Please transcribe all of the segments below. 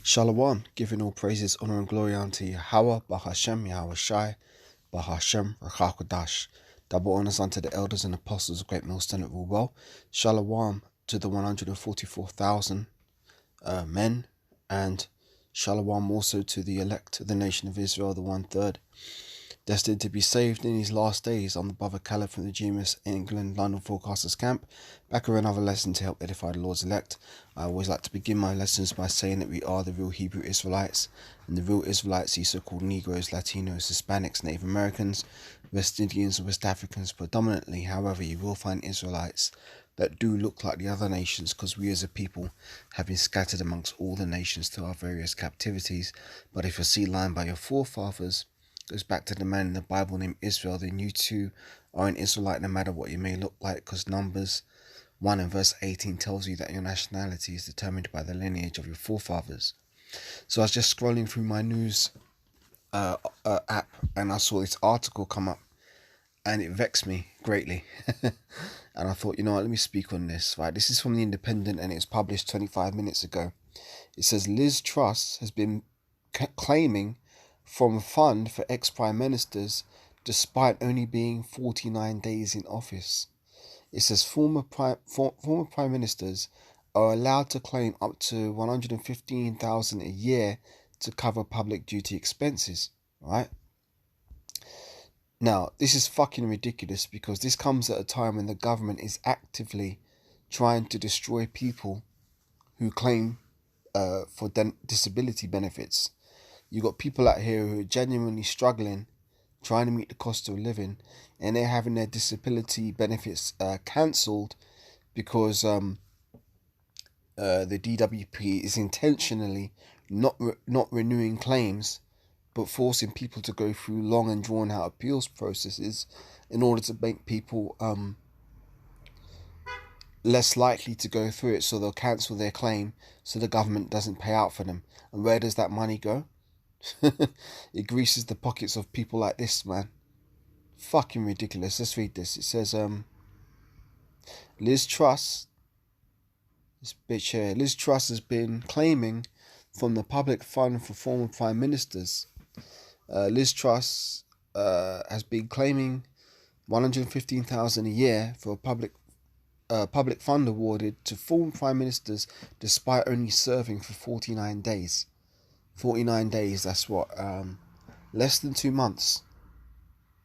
Shalom, giving all praises, honor, and glory unto Yahweh, Bahashem, Yahweh Shai, Bahashem, Rachakodash. Double honors unto the elders and apostles of Great Millstone that rule well. Shalom to the 144,000 men, and Shalom also to the elect of the nation of Israel, the 1/3, destined to be saved in these last days. I'm the brother Caleb from the GMS England London Forecasters Camp, back with another lesson to help edify the Lord's elect. I always like to begin my lessons by saying that we are the real Hebrew Israelites, and the real Israelites, these so-called Negroes, Latinos, Hispanics, Native Americans, West Indians, and West Africans predominantly. However, you will find Israelites that do look like the other nations, because we as a people have been scattered amongst all the nations to our various captivities. But if you're sea line by your forefathers, goes back to the man in the Bible named Israel, then you too are an Israelite no matter what you may look like, because Numbers 1 and verse 18 tells you that your nationality is determined by the lineage of your forefathers. So I was just scrolling through my news app, and I saw this article come up, and it vexed me greatly. And I thought, you know what, let me speak on this. Right, this is from The Independent, and it was published 25 minutes ago. It says Liz Truss has been claiming from a fund for ex-prime ministers despite only being 49 days in office. It says former prime ministers are allowed to claim up to $115,000 a year to cover public duty expenses, right? Now, this is fucking ridiculous, because this comes at a time when the government is actively trying to destroy people who claim for disability benefits. You got people out here who are genuinely struggling, trying to meet the cost of living, and they're having their disability benefits cancelled because the DWP is intentionally not renewing claims, but forcing people to go through long and drawn out appeals processes in order to make people less likely to go through it. So they'll cancel their claim so the government doesn't pay out for them. And where does that money go? It greases the pockets of people like this, man. Fucking ridiculous. Let's read this. It says, Liz Truss, this bitch here, Liz Truss has been claiming from the public fund for former prime ministers. Liz Truss has been claiming $115,000 a year for a public fund awarded to former prime ministers despite only serving for 49 days. 49 days, that's what, less than 2 months.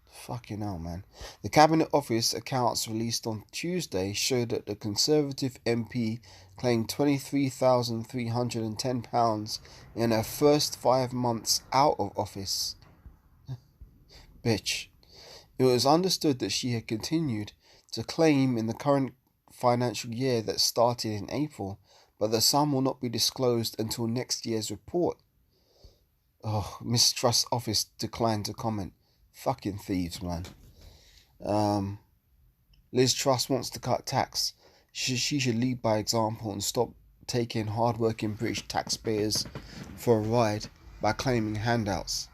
Fucking hell, man. The Cabinet Office accounts released on Tuesday showed that the Conservative MP claimed £23,310 in her first 5 months out of office. Bitch. It was understood that she had continued to claim in the current financial year that started in April, but the sum will not be disclosed until next year's report. Oh, Miss Truss' office declined to comment. Fucking thieves, man. Liz Truss wants to cut tax. She should lead by example and stop taking hard-working British taxpayers for a ride by claiming handouts.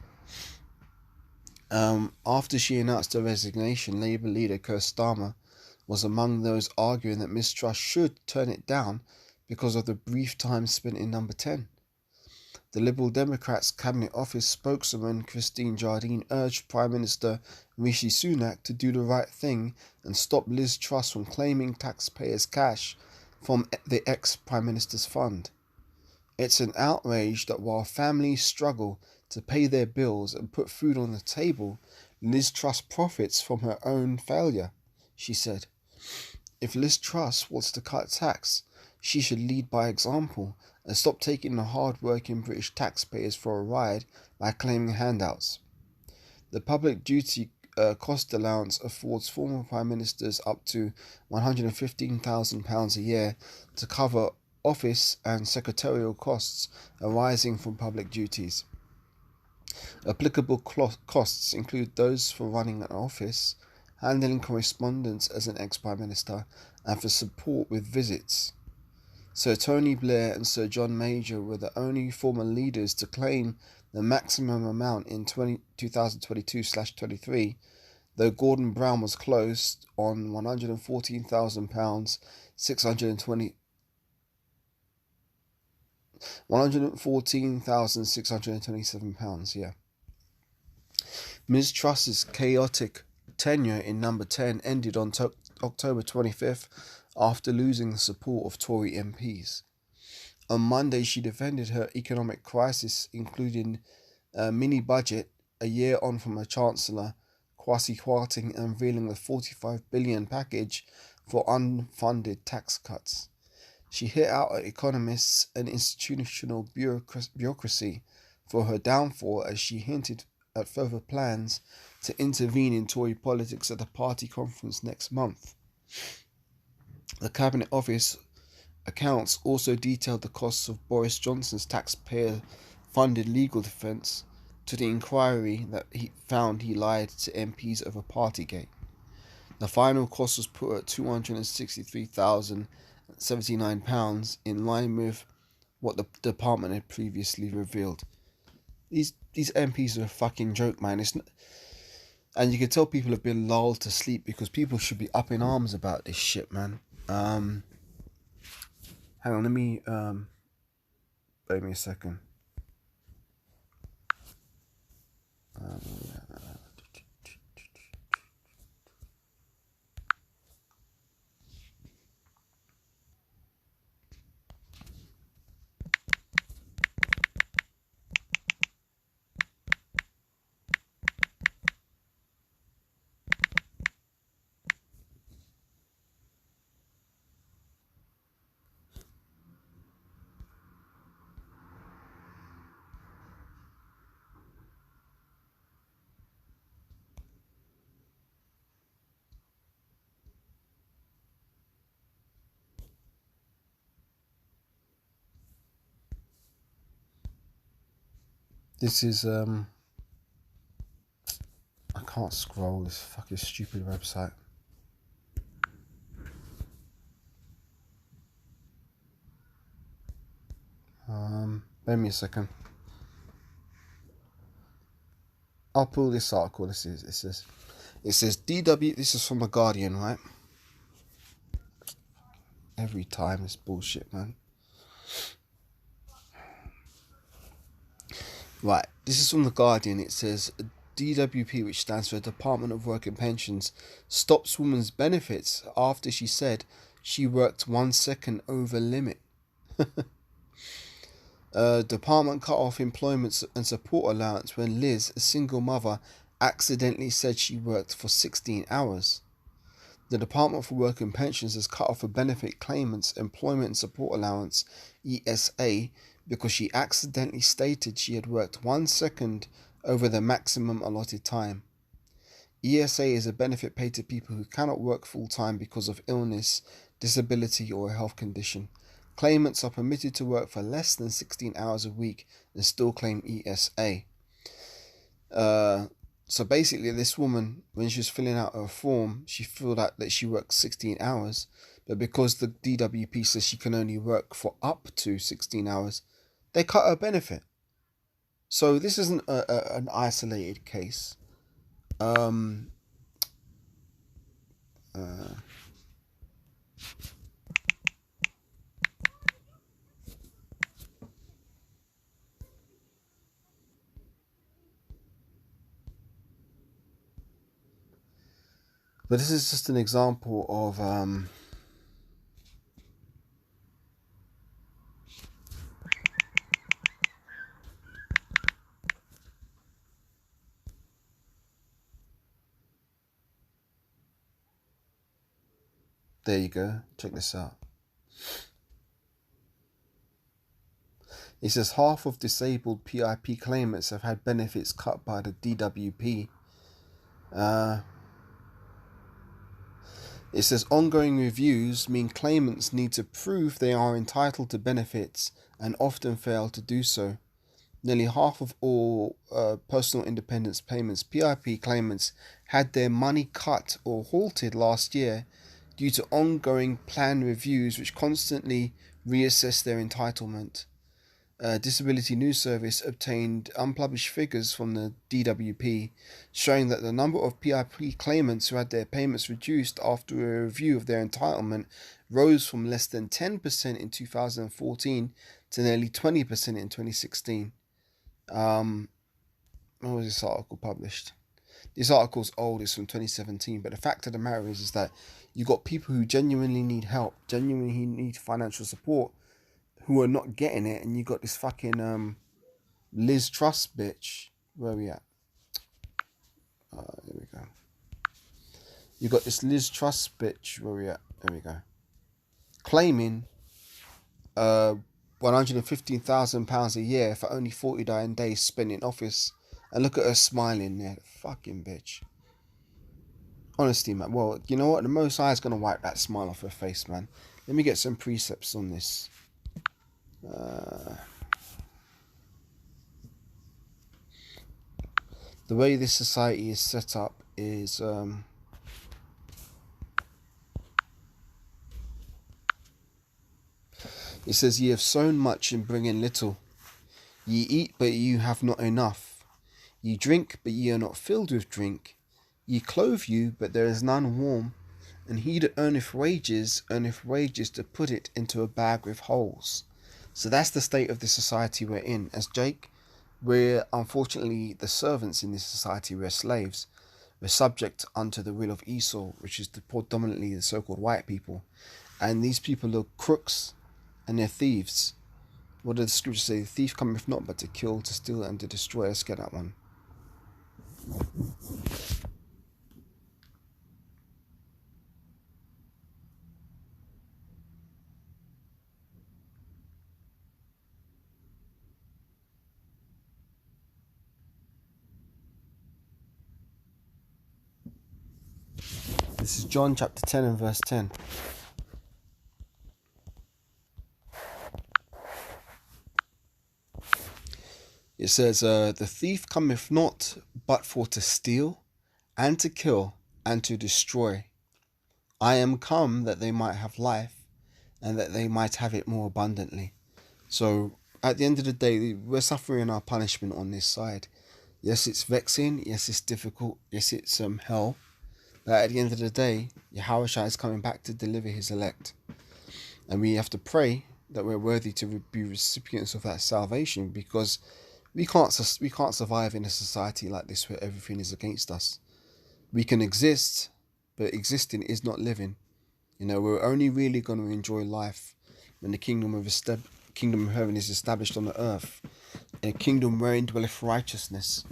After she announced her resignation, Labour leader Keir Starmer was among those arguing that Miss Truss should turn it down because of the brief time spent in Number 10. The Liberal Democrats' Cabinet Office spokeswoman Christine Jardine urged Prime Minister Rishi Sunak to do the right thing and stop Liz Truss from claiming taxpayers' cash from the ex-Prime Minister's fund. It's an outrage that while families struggle to pay their bills and put food on the table, Liz Truss profits from her own failure, she said. If Liz Truss wants to cut tax, she should lead by example and stop taking the hard-working British taxpayers for a ride by claiming handouts. The public duty cost allowance affords former prime ministers up to £115,000 a year to cover office and secretarial costs arising from public duties. Applicable costs include those for running an office, handling correspondence as an ex-prime minister, and for support with visits. Sir Tony Blair and Sir John Major were the only former leaders to claim the maximum amount in 2022/23, though Gordon Brown was closed on £114,000, 620 £114,627, yeah. Ms. Truss's chaotic tenure in number 10 ended on October 25th after losing the support of Tory MPs. On Monday, she defended her economic crisis, including a mini budget, a year on from her Chancellor, Kwasi Kwarteng, unveiling the £45 billion package for unfunded tax cuts. She hit out at economists and institutional bureaucracy for her downfall, as she hinted at further plans to intervene in Tory politics at the party conference next month. The Cabinet Office accounts also detailed the costs of Boris Johnson's taxpayer-funded legal defence to the inquiry that he found he lied to MPs over Partygate. The final cost was put at £263,079, in line with what the department had previously revealed. These MPs are a fucking joke, man. And you can tell people have been lulled to sleep, because people should be up in arms about this shit, man. Hang on, let me wait me a second. This is I can't scroll this fucking stupid website. Wait me a second. I'll pull this article. It says DW. This is from The Guardian, right? Every time it's bullshit, man. Right, this is from The Guardian. It says DWP, which stands for Department of Work and Pensions, stops woman's benefits after she said she worked 1 second over limit. Department cut off employment and support allowance when Liz, a single mother, accidentally said she worked for 16 hours. The Department for Work and Pensions has cut off a benefit claimant's employment and support allowance, ESA, because she accidentally stated she had worked 1 second over the maximum allotted time. ESA is a benefit paid to people who cannot work full-time because of illness, disability, or a health condition. Claimants are permitted to work for less than 16 hours a week and still claim ESA. So basically, this woman, when she was filling out her form, she filled out that she worked 16 hours, but because the DWP says she can only work for up to 16 hours, they cut her benefit. So this isn't an isolated case. But this is just an example of there you go, check this out. It says half of disabled PIP claimants have had benefits cut by the DWP. It says ongoing reviews mean claimants need to prove they are entitled to benefits and often fail to do so. Nearly half of all personal independence payments PIP claimants had their money cut or halted last year due to ongoing plan reviews which constantly reassess their entitlement. Disability News Service obtained unpublished figures from the DWP showing that the number of PIP claimants who had their payments reduced after a review of their entitlement rose from less than 10% in 2014 to nearly 20% in 2016. When was this article published? This article's old, it's from 2017, but the fact of the matter is that you got people who genuinely need help, genuinely need financial support, who are not getting it, and you got this fucking Liz Truss bitch. Where are we at? Here we go. You got this Liz Truss bitch. Where are we at? There we go. Claiming £115,000 a year for only 49 days spent in office. And look at her smiling there. Fucking bitch. Honestly, man. Well, you know what? The Most High is going to wipe that smile off her face, man. Let me get some precepts on this. The way this society is set up is... it says, ye have sown much and bring in little. Ye eat, but you have not enough. Ye drink, but ye are not filled with drink. Ye clothe you, but there is none warm. And he that earneth wages to put it into a bag with holes. So that's the state of the society we're in. As Jake, we're unfortunately the servants in this society. We're slaves. We're subject unto the will of Esau, which is predominantly the so-called white people. And these people are crooks and they're thieves. What does the scripture say? The thief cometh not but to kill, to steal, and to destroy. Let's get that one. This is John chapter 10 and verse 10. It says, the thief cometh not but for to steal, and to kill, and to destroy. I am come that they might have life, and that they might have it more abundantly. So, at the end of the day, we're suffering our punishment on this side. Yes, it's vexing. Yes, it's difficult. Yes, it's hell. But at the end of the day, Yahushua is coming back to deliver his elect. And we have to pray that we're worthy to be recipients of that salvation, because we can't survive in a society like this where everything is against us. We can exist, but existing is not living. You know, we're only really going to enjoy life when the kingdom of heaven is established on the earth, a kingdom wherein dwelleth righteousness.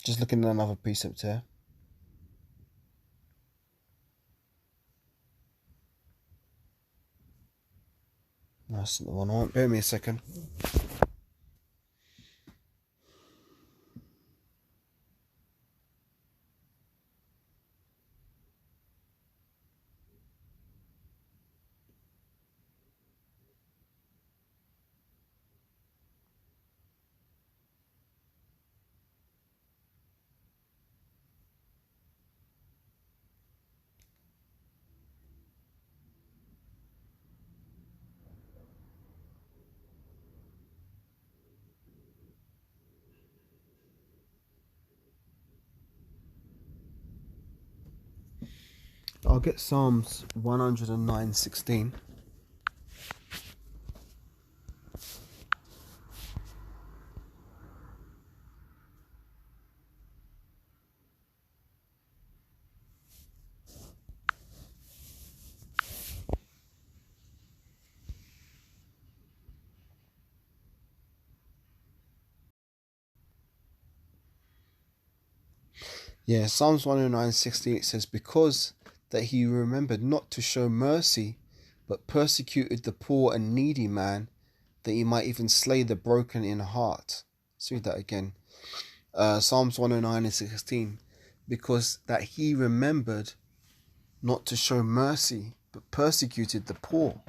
Just looking at another precept here. That's not the one I want. Bear me a second. I'll get Psalms 109:16. Yeah, Psalms 109:16, it says, because that he remembered not to show mercy, but persecuted the poor and needy man, that he might even slay the broken in heart. Let's read that again. Psalms 109:16, because that he remembered not to show mercy, but persecuted the poor.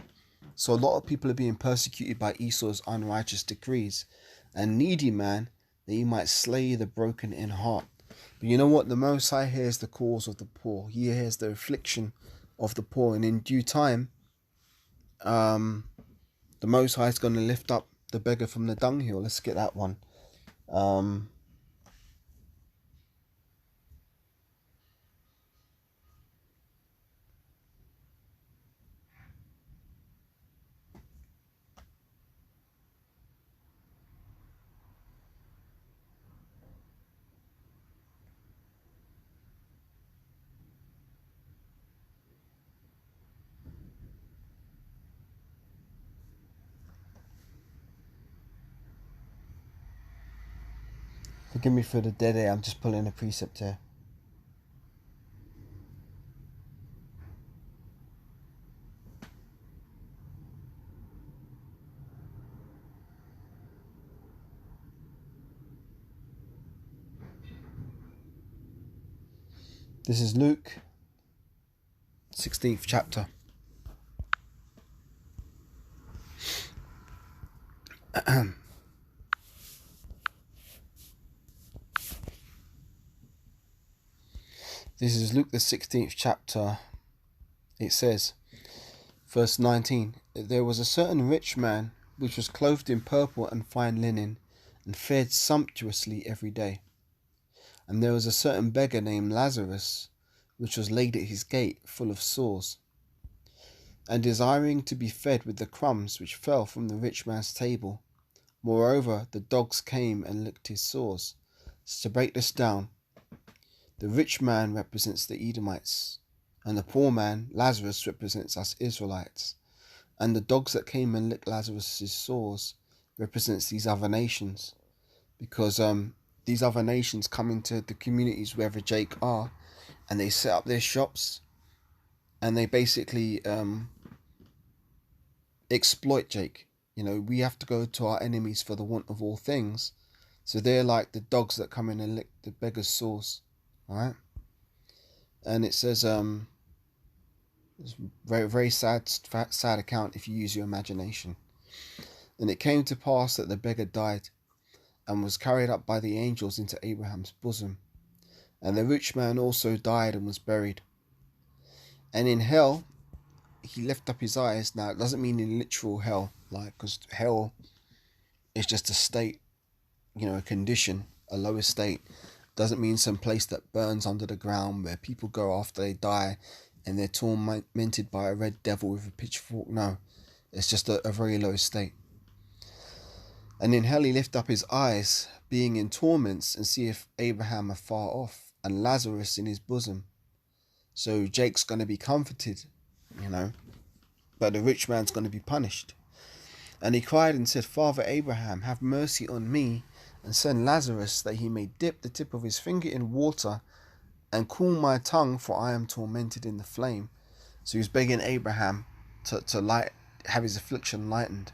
So a lot of people are being persecuted by Esau's unrighteous decrees. and needy man, that he might slay the broken in heart. But you know what? The Most High hears the cause of the poor. He hears the affliction of the poor, and in due time, the Most High is going to lift up the beggar from the dunghill. Let's get that one. Forgive me for the dead air. I'm just pulling a precept here. This is Luke, 16th chapter. This is Luke the 16th chapter. It says, verse 19, there was a certain rich man which was clothed in purple and fine linen, and fared sumptuously every day. And there was a certain beggar named Lazarus, which was laid at his gate, full of sores, and desiring to be fed with the crumbs which fell from the rich man's table. Moreover, the dogs came and licked his sores. So to break this down, the rich man represents the Edomites, and the poor man, Lazarus, represents us Israelites. And the dogs that came and licked Lazarus' sores represents these other nations, because these other nations come into the communities wherever Jake are, and they set up their shops, and they basically exploit Jake. You know, we have to go to our enemies for the want of all things. So they're like the dogs that come in and lick the beggar's sores. Alright? And it says, it's very, very sad account if you use your imagination. And it came to pass that the beggar died, and was carried up by the angels into Abraham's bosom. And the rich man also died and was buried. And in hell, he lifted up his eyes. Now, it doesn't mean in literal hell, like, because hell is just a state, you know, a condition, a lower state. Doesn't mean some place that burns under the ground where people go after they die and they're tormented by a red devil with a pitchfork. No, it's just a very low state. And in hell he lift up his eyes, being in torments, and seeth Abraham afar off, and Lazarus in his bosom. So Jake's going to be comforted, you know, but the rich man's going to be punished. And he cried and said, Father Abraham, have mercy on me, and send Lazarus, that he may dip the tip of his finger in water, and cool my tongue, for I am tormented in the flame. So he was begging Abraham to have his affliction lightened.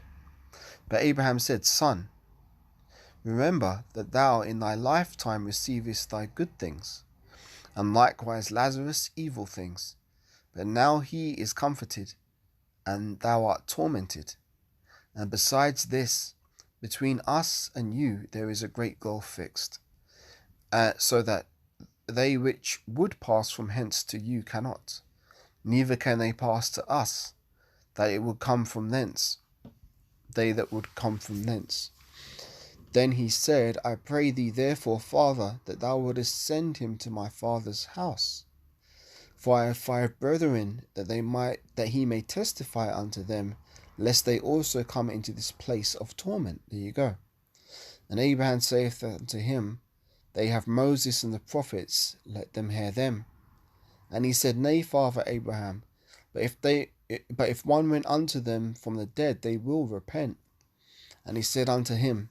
But Abraham said, Son, remember that thou in thy lifetime receivest thy good things, and likewise Lazarus evil things. But now he is comforted, and thou art tormented. And besides this, between us and you there is a great gulf fixed, so that they which would pass from hence to you cannot, neither can they pass to us, that it would come from thence, they that would come from thence. Then he said, I pray thee therefore, Father, that thou wouldest send him to my father's house. For I have 5 brethren, that he may testify unto them, lest they also come into this place of torment. There you go. And Abraham saith unto him, They have Moses and the prophets, let them hear them. And he said, Nay, Father Abraham, but if one went unto them from the dead, they will repent. And he said unto him,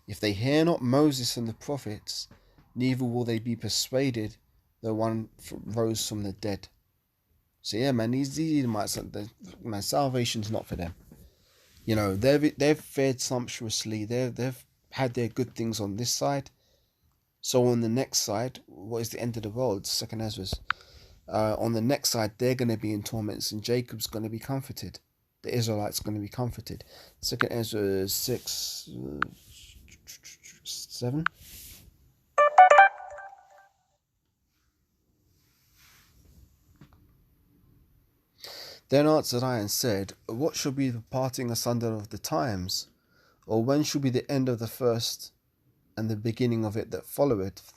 If they hear not Moses and the prophets, neither will they be persuaded, though one rose from the dead. So yeah, man, these Edomites, man, salvation's not for them. You know, they've fared sumptuously. They've had their good things on this side. So on the next side, what is the end of the world? Second Ezra's. On the next side, they're going to be in torments, and Jacob's going to be comforted. The Israelites going to be comforted. Second Ezra 6. 7. Then answered I and said, what shall be the parting asunder of the times? Or when shall be the end of the first and the beginning of it that followeth?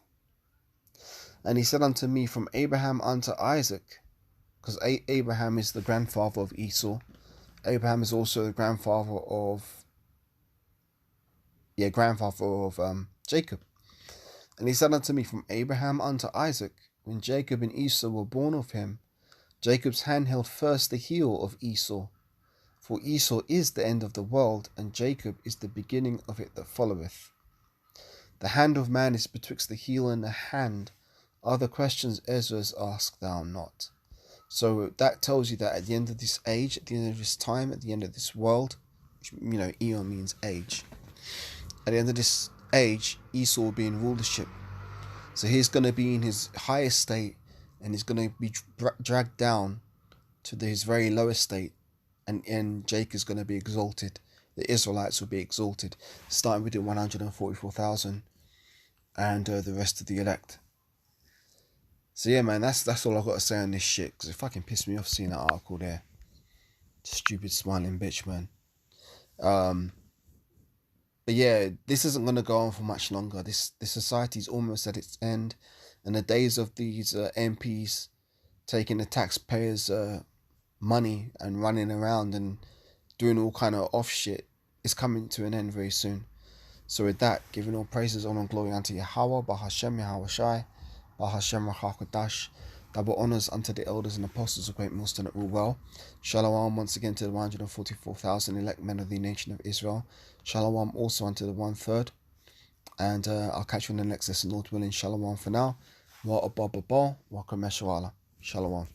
And he said unto me, from Abraham unto Isaac, because Abraham is the grandfather of Esau. Abraham is also the grandfather of Jacob. And he said unto me, from Abraham unto Isaac, when Jacob and Esau were born of him, Jacob's hand held first the heel of Esau. For Esau is the end of the world, and Jacob is the beginning of it that followeth. The hand of man is betwixt the heel and the hand. Other questions Ezra's ask thou not. So that tells you that at the end of this age, at the end of this time, at the end of this world, eon means age. At the end of this age, Esau will be in rulership. So he's going to be in his highest state, and he's going to be dragged down to his very lowest state, and Jacob is going to be exalted. The Israelites will be exalted, starting with the 144,000 and the rest of the elect. So yeah, man, that's all I've got to say on this shit, because it fucking pissed me off seeing that article there. Stupid smiling bitch, man. But yeah, this isn't going to go on for much longer. This society's almost at its end, and the days of these MPs taking the taxpayers' money and running around and doing all kind of off shit is coming to an end very soon. So with that, giving all praises, honor and glory unto Yahweh, Bahashem Yahweh Shai, Bahashem Rachakadash, double honors unto the elders and apostles of great millstone that rule well. Shalom once again to the 144,000 elect men of the nation of Israel. Shalom also unto the 1/3. And I'll catch you in the next lesson, Lord willing. Shalom for now. Wa abba ba, wa kameshwala. Shalom.